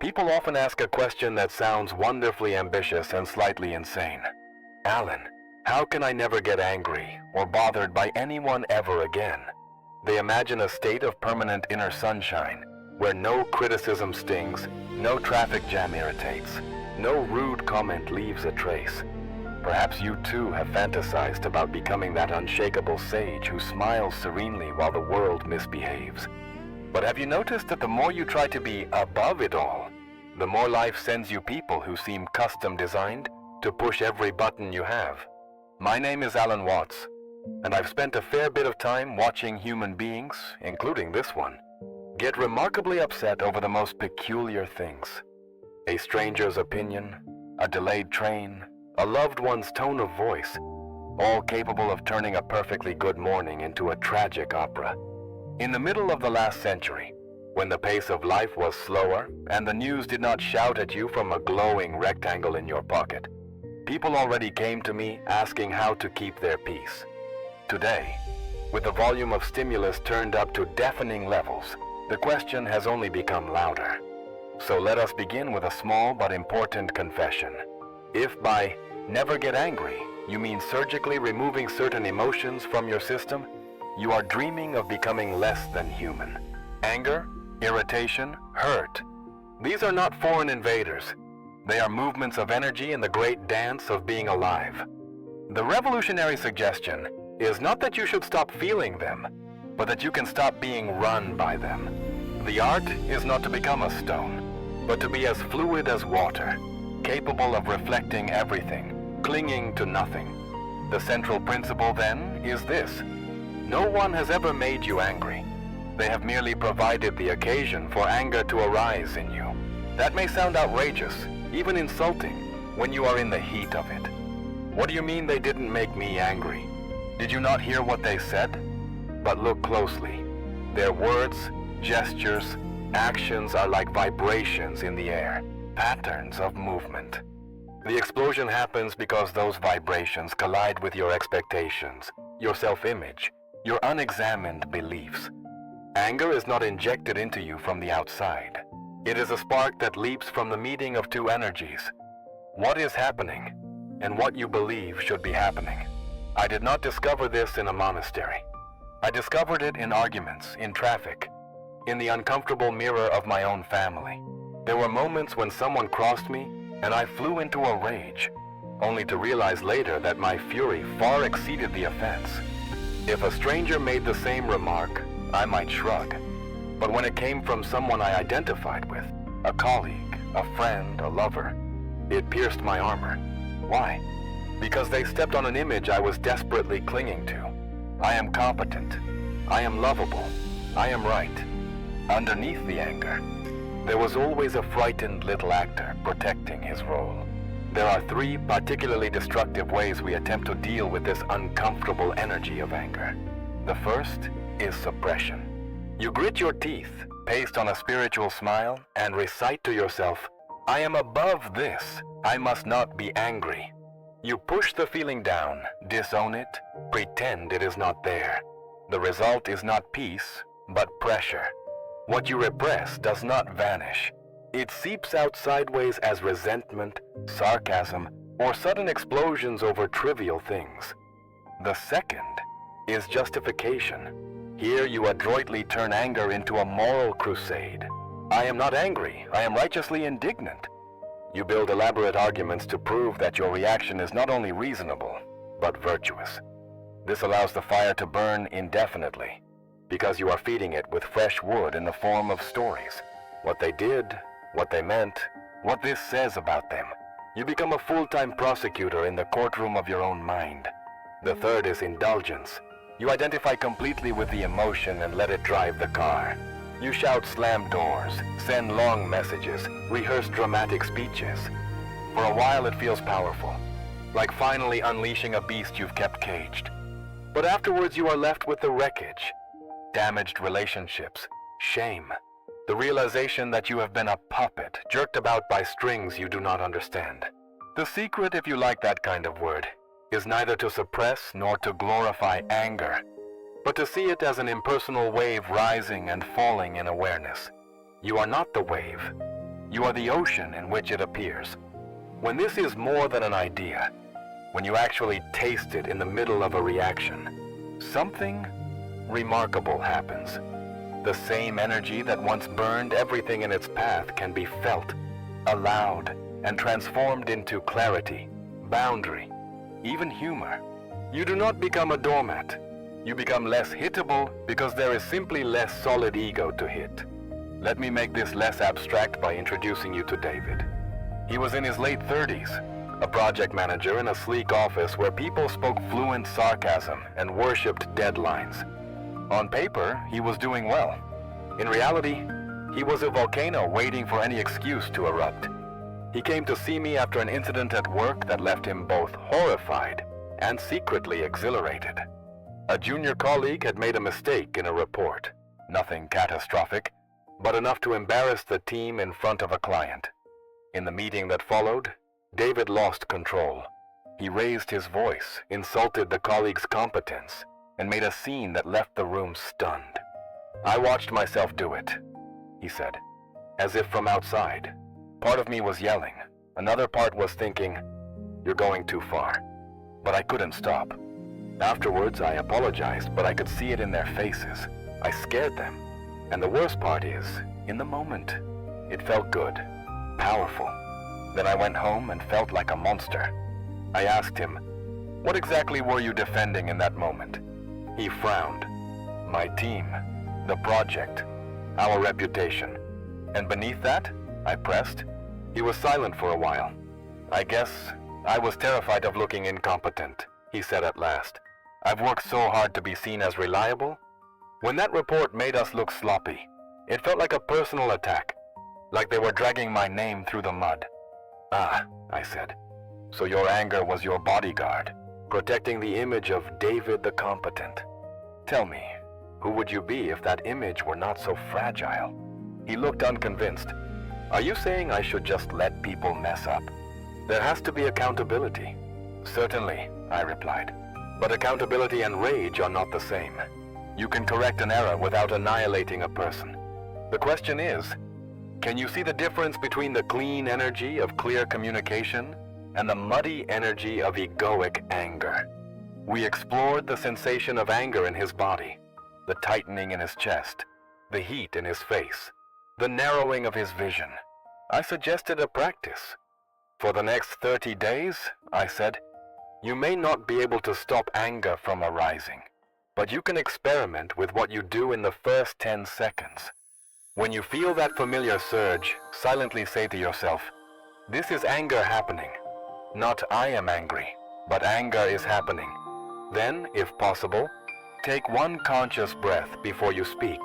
People often ask a question that sounds wonderfully ambitious and slightly insane. Alan, how can I never get angry or bothered by anyone ever again? They imagine a state of permanent inner sunshine, where no criticism stings, no traffic jam irritates, no rude comment leaves a trace. Perhaps you too have fantasized about becoming that unshakable sage who smiles serenely while the world misbehaves. But have you noticed that the more you try to be above it all, the more life sends you people who seem custom designed to push every button you have? My name is Alan Watts, and I've spent a fair bit of time watching human beings, including this one, get remarkably upset over the most peculiar things. A stranger's opinion, a delayed train, a loved one's tone of voice, all capable of turning a perfectly good morning into a tragic opera. In the middle of the last century, when the pace of life was slower and the news did not shout at you from a glowing rectangle in your pocket, people already came to me asking how to keep their peace. Today, with the volume of stimulus turned up to deafening levels, the question has only become louder. So let us begin with a small but important confession. If by never get angry you mean surgically removing certain emotions from your system, you are dreaming of becoming less than human. Anger, irritation, hurt. These are not foreign invaders. They are movements of energy in the great dance of being alive. The revolutionary suggestion is not that you should stop feeling them, but that you can stop being run by them. The art is not to become a stone, but to be as fluid as water, capable of reflecting everything, clinging to nothing. The central principle, then, is this. No one has ever made you angry. They have merely provided the occasion for anger to arise in you. That may sound outrageous, even insulting, when you are in the heat of it. What do you mean they didn't make me angry? Did you not hear what they said? But look closely. Their words, gestures, actions are like vibrations in the air, patterns of movement. The explosion happens because those vibrations collide with your expectations, your self-image, your unexamined beliefs. Anger is not injected into you from the outside. It is a spark that leaps from the meeting of two energies. What is happening, and what you believe should be happening. I did not discover this in a monastery. I discovered it in arguments, in traffic, in the uncomfortable mirror of my own family. There were moments when someone crossed me, and I flew into a rage, only to realize later that my fury far exceeded the offense. If a stranger made the same remark, I might shrug. But when it came from someone I identified with, a colleague, a friend, a lover, it pierced my armor. Why? Because they stepped on an image I was desperately clinging to. I am competent. I am lovable. I am right. Underneath the anger, there was always a frightened little actor protecting his role. There are three particularly destructive ways we attempt to deal with this uncomfortable energy of anger. The first is suppression. You grit your teeth, paste on a spiritual smile, and recite to yourself, I am above this. I must not be angry. You push the feeling down, disown it, pretend it is not there. The result is not peace, but pressure. What you repress does not vanish. It seeps out sideways as resentment, sarcasm, or sudden explosions over trivial things. The second is justification. Here you adroitly turn anger into a moral crusade. I am not angry, I am righteously indignant. You build elaborate arguments to prove that your reaction is not only reasonable, but virtuous. This allows the fire to burn indefinitely, because you are feeding it with fresh wood in the form of stories. What they did, what they meant, what this says about them. You become a full-time prosecutor in the courtroom of your own mind. The third is indulgence. You identify completely with the emotion and let it drive the car. You shout slam doors, send long messages, rehearse dramatic speeches. For a while it feels powerful, like finally unleashing a beast you've kept caged. But afterwards you are left with the wreckage, damaged relationships, shame, the realization that you have been a puppet jerked about by strings you do not understand. The secret, if you like that kind of word, is neither to suppress nor to glorify anger, but to see it as an impersonal wave rising and falling in awareness. You are not the wave. You are the ocean in which it appears. When this is more than an idea, when you actually taste it in the middle of a reaction, something remarkable happens. The same energy that once burned everything in its path can be felt, allowed, and transformed into clarity, boundary, even humor. You do not become a doormat. You become less hittable because there is simply less solid ego to hit. Let me make this less abstract by introducing you to David. He was in his late 30s, a project manager in a sleek office where people spoke fluent sarcasm and worshipped deadlines. On paper, he was doing well. In reality, he was a volcano waiting for any excuse to erupt. He came to see me after an incident at work that left him both horrified and secretly exhilarated. A junior colleague had made a mistake in a report. Nothing catastrophic, but enough to embarrass the team in front of a client. In the meeting that followed, David lost control. He raised his voice, insulted the colleague's competence, and made a scene that left the room stunned. "I watched myself do it," he said, as if from outside. Part of me was yelling. Another part was thinking, "You're going too far." But I couldn't stop. Afterwards, I apologized, but I could see it in their faces. I scared them. And the worst part is, in the moment, it felt good, powerful. Then I went home and felt like a monster. I asked him, "What exactly were you defending in that moment?" He frowned. "My team, the project, our reputation." "And beneath that?" I pressed. He was silent for a while. "I guess I was terrified of looking incompetent," he said at last. "I've worked so hard to be seen as reliable. When that report made us look sloppy, it felt like a personal attack, like they were dragging my name through the mud." "Ah," I said, "so your anger was your bodyguard, protecting the image of David the competent. Tell me, who would you be if that image were not so fragile?" He looked unconvinced. "Are you saying I should just let people mess up? There has to be accountability." "Certainly," I replied. "But accountability and rage are not the same. You can correct an error without annihilating a person. The question is, can you see the difference between the clean energy of clear communication and the muddy energy of egoic anger?" We explored the sensation of anger in his body, the tightening in his chest, the heat in his face, the narrowing of his vision. I suggested a practice. "For the next 30 days, I said, you may not be able to stop anger from arising, but you can experiment with what you do in the first 10 seconds. When you feel that familiar surge, silently say to yourself, 'This is anger happening. Not I am angry, but anger is happening.' Then, if possible, take one conscious breath before you speak.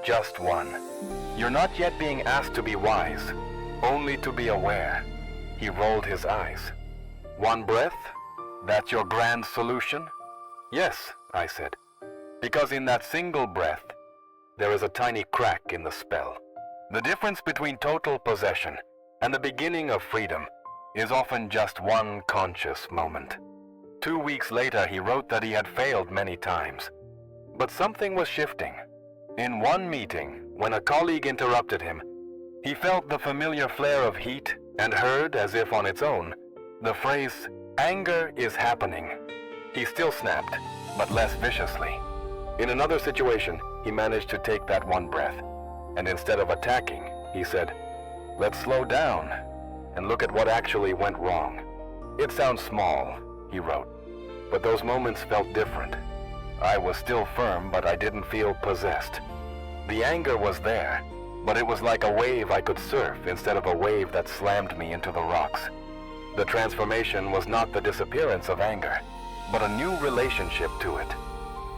Just one. You're not yet being asked to be wise, only to be aware." He rolled his eyes. "One breath? That's your grand solution?" "Yes," I said, "because in that single breath, there is a tiny crack in the spell. The difference between total possession and the beginning of freedom is often just one conscious moment." 2 weeks later, he wrote that he had failed many times. But something was shifting. In one meeting, when a colleague interrupted him, he felt the familiar flare of heat and heard, as if on its own, the phrase, "Anger is happening." He still snapped, but less viciously. In another situation, he managed to take that one breath, and instead of attacking, he said, "Let's slow down and look at what actually went wrong." It sounds small, he wrote, but those moments felt different. I was still firm, but I didn't feel possessed. The anger was there, but it was like a wave I could surf instead of a wave that slammed me into the rocks. The transformation was not the disappearance of anger, but a new relationship to it.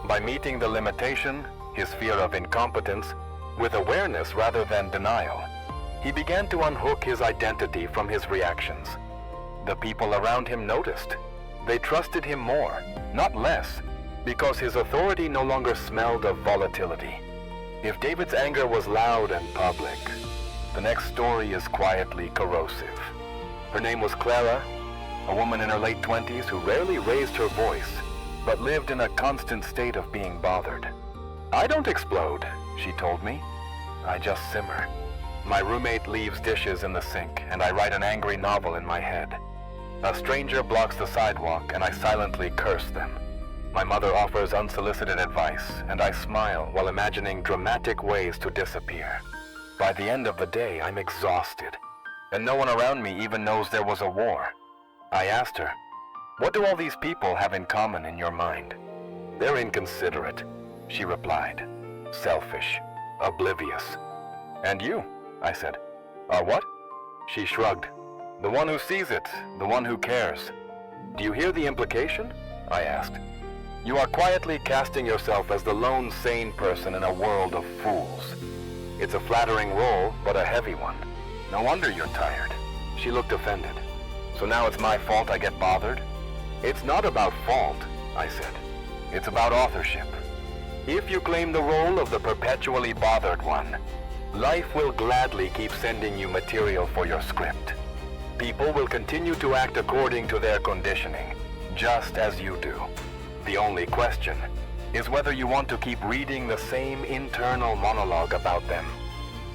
By meeting the limitation, his fear of incompetence, with awareness rather than denial, he began to unhook his identity from his reactions. The people around him noticed. They trusted him more, not less, because his authority no longer smelled of volatility. If David's anger was loud and public, the next story is quietly corrosive. Her name was Clara, a woman in her late 20s who rarely raised her voice, but lived in a constant state of being bothered. "I don't explode," she told me. "I just simmer. My roommate leaves dishes in the sink, and I write an angry novel in my head. A stranger blocks the sidewalk, and I silently curse them. My mother offers unsolicited advice, and I smile while imagining dramatic ways to disappear. By the end of the day, I'm exhausted, and no one around me even knows there was a war. I asked her, "What do all these people have in common in your mind?" "They're inconsiderate," she replied. "Selfish, oblivious." "And you?" I said. "Are what?" She shrugged. "The one who sees it, the one who cares." "Do you hear the implication?" I asked. "You are quietly casting yourself as the lone sane person in a world of fools. It's a flattering role, but a heavy one. No wonder you're tired." She looked offended. "So now it's my fault I get bothered?" "It's not about fault," I said. "It's about authorship. If you claim the role of the perpetually bothered one, life will gladly keep sending you material for your script. People will continue to act according to their conditioning, just as you do. The only question is whether you want to keep reading the same internal monologue about them."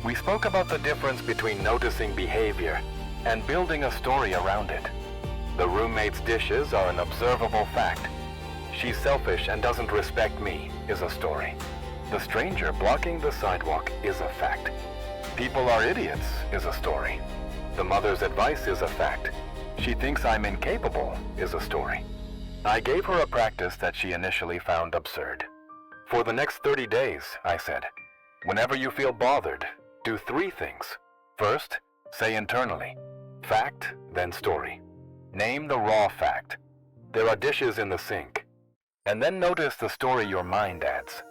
We spoke about the difference between noticing behavior and building a story around it. The roommate's dishes are an observable fact. She's selfish and doesn't respect me is a story. The stranger blocking the sidewalk is a fact. People are idiots is a story. The mother's advice is a fact. She thinks I'm incapable is a story. I gave her a practice that she initially found absurd. "For the next 30 days, I said, whenever you feel bothered, do 3 things. First, say internally, fact, then story. Name the raw fact. There are dishes in the sink. And then notice the story your mind adds.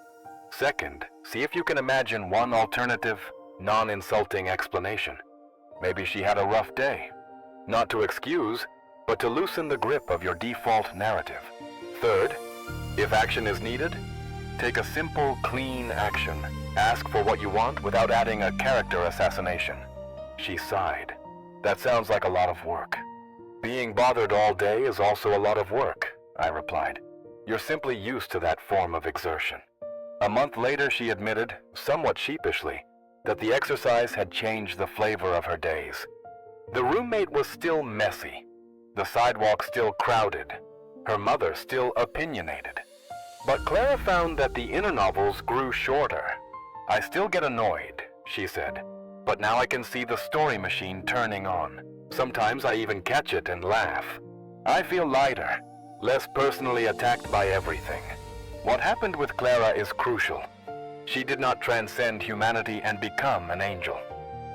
Second, see if you can imagine one alternative, non-insulting explanation. Maybe she had a rough day. Not to excuse, but to loosen the grip of your default narrative. Third, if action is needed, take a simple, clean action. Ask for what you want without adding a character assassination." She sighed. "That sounds like a lot of work." "Being bothered all day is also a lot of work," I replied. "You're simply used to that form of exertion." A month later, she admitted, somewhat sheepishly, that the exercise had changed the flavor of her days. The roommate was still messy, the sidewalk still crowded, her mother still opinionated. But Clara found that the inner novels grew shorter. "I still get annoyed," she said, "but now I can see the story machine turning on. Sometimes I even catch it and laugh. I feel lighter, less personally attacked by everything." What happened with Clara is crucial. She did not transcend humanity and become an angel.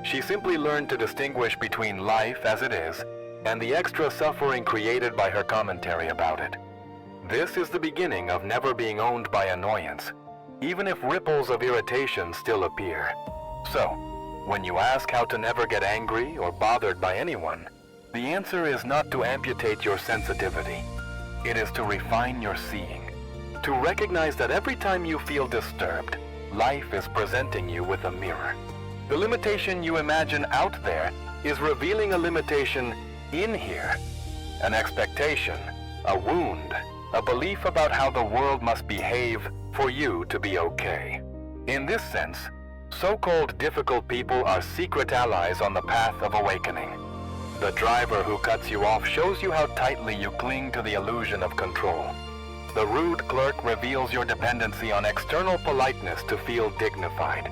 She simply learned to distinguish between life as it is and the extra suffering created by her commentary about it. This is the beginning of never being owned by annoyance, even if ripples of irritation still appear. So, when you ask how to never get angry or bothered by anyone, the answer is not to amputate your sensitivity. It is to refine your seeing. To recognize that every time you feel disturbed, life is presenting you with a mirror. The limitation you imagine out there is revealing a limitation in here. An expectation, a wound, a belief about how the world must behave for you to be okay. In this sense, so-called difficult people are secret allies on the path of awakening. The driver who cuts you off shows you how tightly you cling to the illusion of control. The rude clerk reveals your dependency on external politeness to feel dignified.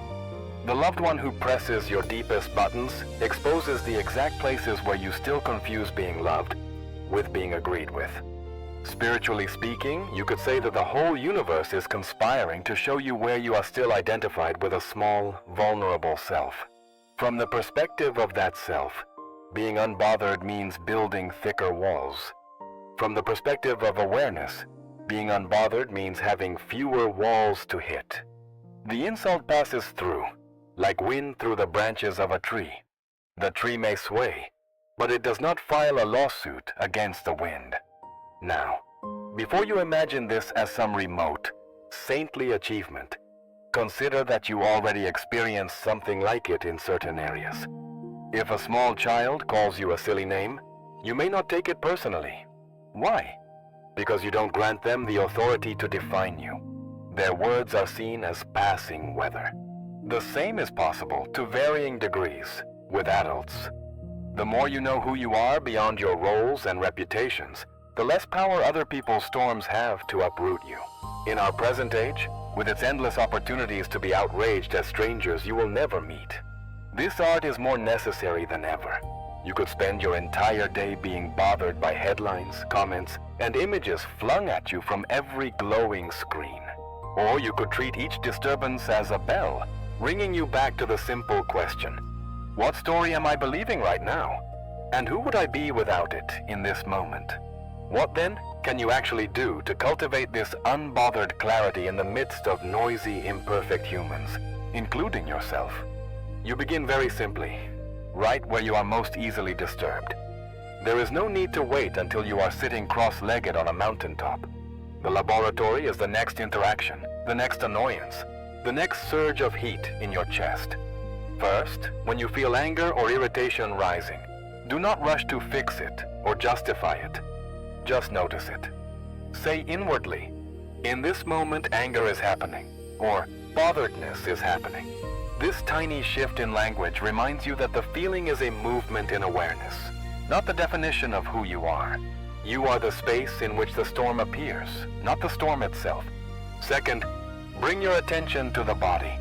The loved one who presses your deepest buttons exposes the exact places where you still confuse being loved with being agreed with. Spiritually speaking, you could say that the whole universe is conspiring to show you where you are still identified with a small, vulnerable self. From the perspective of that self, being unbothered means building thicker walls. From the perspective of awareness, being unbothered means having fewer walls to hit. The insult passes through, like wind through the branches of a tree. The tree may sway, but it does not file a lawsuit against the wind. Now, before you imagine this as some remote, saintly achievement, consider that you already experienced something like it in certain areas. If a small child calls you a silly name, you may not take it personally. Why? Because you don't grant them the authority to define you. Their words are seen as passing weather. The same is possible to varying degrees with adults. The more you know who you are beyond your roles and reputations, the less power other people's storms have to uproot you. In our present age, with its endless opportunities to be outraged as strangers you will never meet, this art is more necessary than ever. You could spend your entire day being bothered by headlines, comments, and images flung at you from every glowing screen. Or you could treat each disturbance as a bell, ringing you back to the simple question, what story am I believing right now? And who would I be without it in this moment? What then can you actually do to cultivate this unbothered clarity in the midst of noisy, imperfect humans, including yourself? You begin very simply, right where you are most easily disturbed. There is no need to wait until you are sitting cross-legged on a mountaintop. The laboratory is the next interaction, the next annoyance, the next surge of heat in your chest. First, when you feel anger or irritation rising, do not rush to fix it or justify it. Just notice it. Say inwardly, in this moment anger is happening, or botheredness is happening. This tiny shift in language reminds you that the feeling is a movement in awareness, not the definition of who you are. You are the space in which the storm appears, not the storm itself. Second, bring your attention to the body.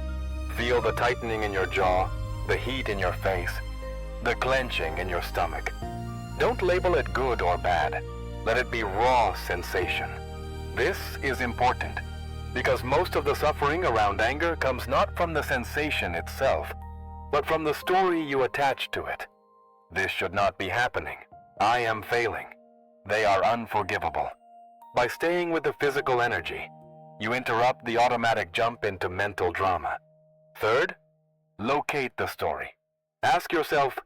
Feel the tightening in your jaw, the heat in your face, the clenching in your stomach. Don't label it good or bad. Let it be raw sensation. This is important because most of the suffering around anger comes not from the sensation itself, but from the story you attach to it. This should not be happening. I am failing. They are unforgivable. By staying with the physical energy, you interrupt the automatic jump into mental drama. Third, locate the story. Ask yourself,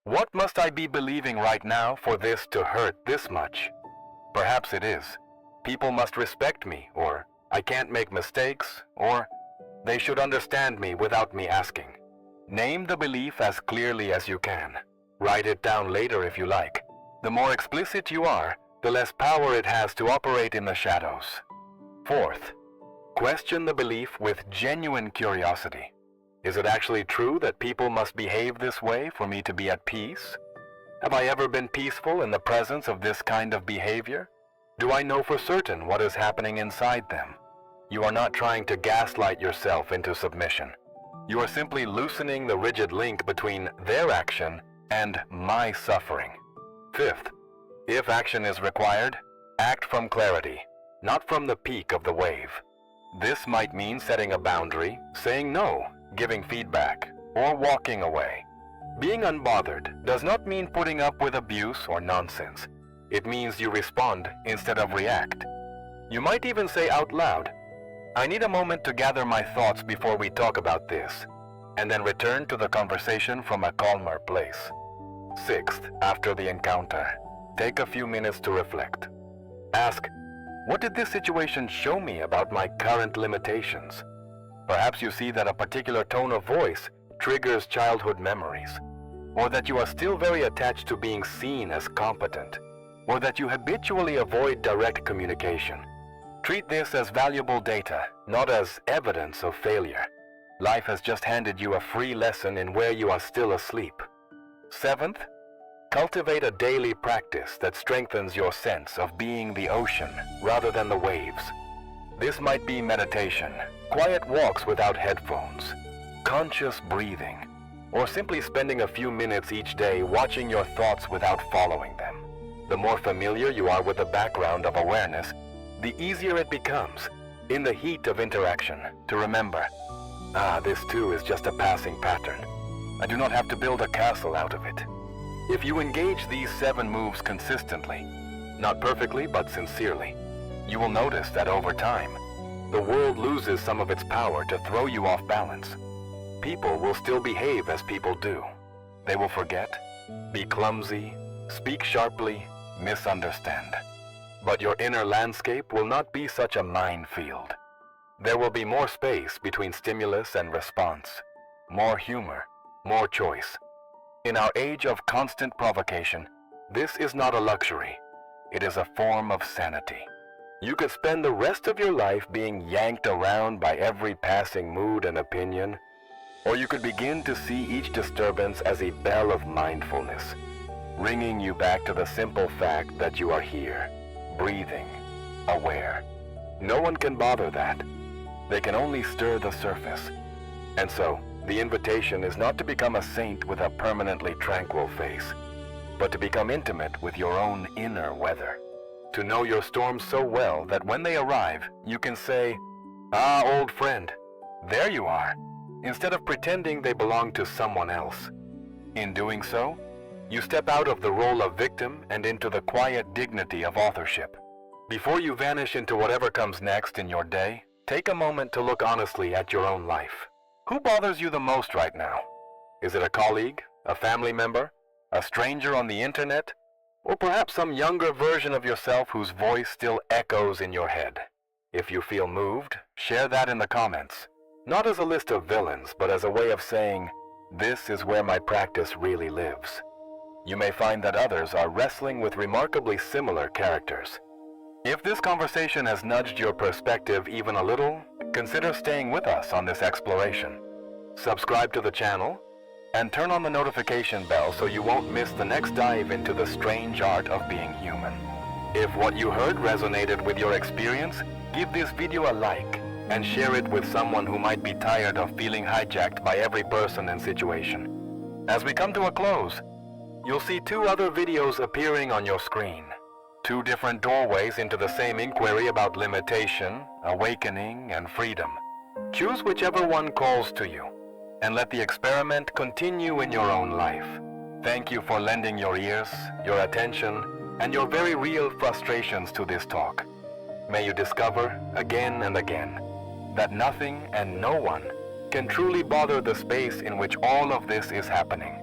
what must I be believing right now for this to hurt this much? Perhaps it is, people must respect me, or I can't make mistakes, or they should understand me without me asking. Name the belief as clearly as you can. Write it down later if you like. The more explicit you are, the less power it has to operate in the shadows. Fourth, question the belief with genuine curiosity. Is it actually true that people must behave this way for me to be at peace? Have I ever been peaceful in the presence of this kind of behavior? Do I know for certain what is happening inside them? You are not trying to gaslight yourself into submission. You are simply loosening the rigid link between their action and my suffering. Fifth, if action is required, act from clarity, not from the peak of the wave. This might mean setting a boundary, saying no, giving feedback, or walking away. Being unbothered does not mean putting up with abuse or nonsense. It means you respond instead of react. You might even say out loud, I need a moment to gather my thoughts before we talk about this, and then return to the conversation from a calmer place. Sixth, after the encounter, take a few minutes to reflect. Ask, what did this situation show me about my current limitations? Perhaps you see that a particular tone of voice triggers childhood memories, or that you are still very attached to being seen as competent, or that you habitually avoid direct communication. Treat this as valuable data, not as evidence of failure. Life has just handed you a free lesson in where you are still asleep. Seventh, cultivate a daily practice that strengthens your sense of being the ocean rather than the waves. This might be meditation, quiet walks without headphones, conscious breathing, or simply spending a few minutes each day watching your thoughts without following them. The more familiar you are with the background of awareness, the easier it becomes, in the heat of interaction, to remember, this too is just a passing pattern. I do not have to build a castle out of it. If you engage these 7 moves consistently, not perfectly but sincerely, you will notice that over time, the world loses some of its power to throw you off balance. People will still behave as people do. They will forget, be clumsy, speak sharply, misunderstand. But your inner landscape will not be such a minefield. There will be more space between stimulus and response, more humor, more choice. In our age of constant provocation, this is not a luxury. It is a form of sanity. You could spend the rest of your life being yanked around by every passing mood and opinion, Or you could begin to see each disturbance as a bell of mindfulness, ringing you back to the simple fact that you are here, breathing, aware. No one can bother that. They can only stir the surface. And so, the invitation is not to become a saint with a permanently tranquil face, but to become intimate with your own inner weather. To know your storms so well that when they arrive, you can say, "Ah, old friend, there you are," instead of pretending they belong to someone else. In doing so, you step out of the role of victim and into the quiet dignity of authorship. Before you vanish into whatever comes next in your day, take a moment to look honestly at your own life. Who bothers you the most right now? Is it a colleague, a family member, a stranger on the internet, or perhaps some younger version of yourself whose voice still echoes in your head? If you feel moved, share that in the comments. Not as a list of villains, but as a way of saying, "This is where my practice really lives." You may find that others are wrestling with remarkably similar characters. If this conversation has nudged your perspective even a little, consider staying with us on this exploration. Subscribe to the channel and turn on the notification bell so you won't miss the next dive into the strange art of being human. If what you heard resonated with your experience, give this video a like and share it with someone who might be tired of feeling hijacked by every person and situation. As we come to a close, you'll see 2 other videos appearing on your screen. 2 different doorways into the same inquiry about limitation, awakening, and freedom. Choose whichever one calls to you, and let the experiment continue in your own life. Thank you for lending your ears, your attention, and your very real frustrations to this talk. May you discover, again and again, that nothing and no one can truly bother the space in which all of this is happening.